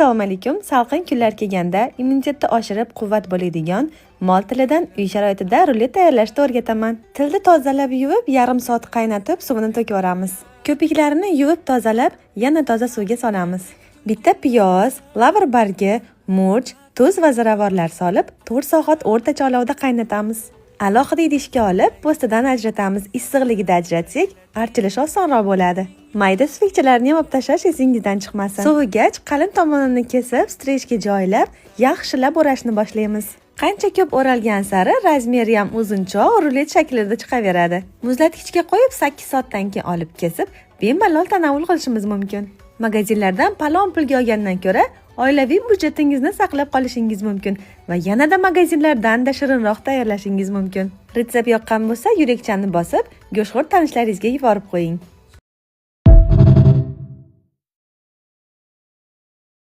Assalomu alaykum. Salqin kunlar kelganda immunitetni oshirib quvvat bo'ladigan mol tilidan uy sharoitida rulet tayyorlashni o'rgataman. Tilni tozalab yuvib, yarim soat qaynatib, suvini to'kib olamiz. Ko'piklarini yuvib tozalab, yana toza suvga solamiz. Bitta piyoz, lavr bargi, murch, tuz va ziravorlar solib, 4 soat o'rtacha olovda qaynatamiz. Alohida idishga olib, po'stidan ajratamiz. Issiqligida ajratsak, archilish osonroq bo'ladi. Mayda suvakchalarni yomib tashlash esingizdan chiqmasin. Sovigach, qalin tomonini kesib, strechga joylab, yaxshilab o'rashni boshlaymiz. Qancha ko'p o'ralgan sari razmeri ham uzunchoq, rulet shaklida chiqaveradi. Muzlatgichga qo'yib 8 soatdan keyin olib kesib, bemalol tanovul qilishimiz mumkin. Magazinlardan palon pulga olgandan ko'ra, oilaviy budjetingizni saqlab qolishingiz mumkin va yanada magazinlardan-da shirinroq tayyorlashingiz mumkin. Retsept yoqqan bo'lsa, yurakchani bosib, go'shtxo'r tanishlaringizga yuborib qo'ying.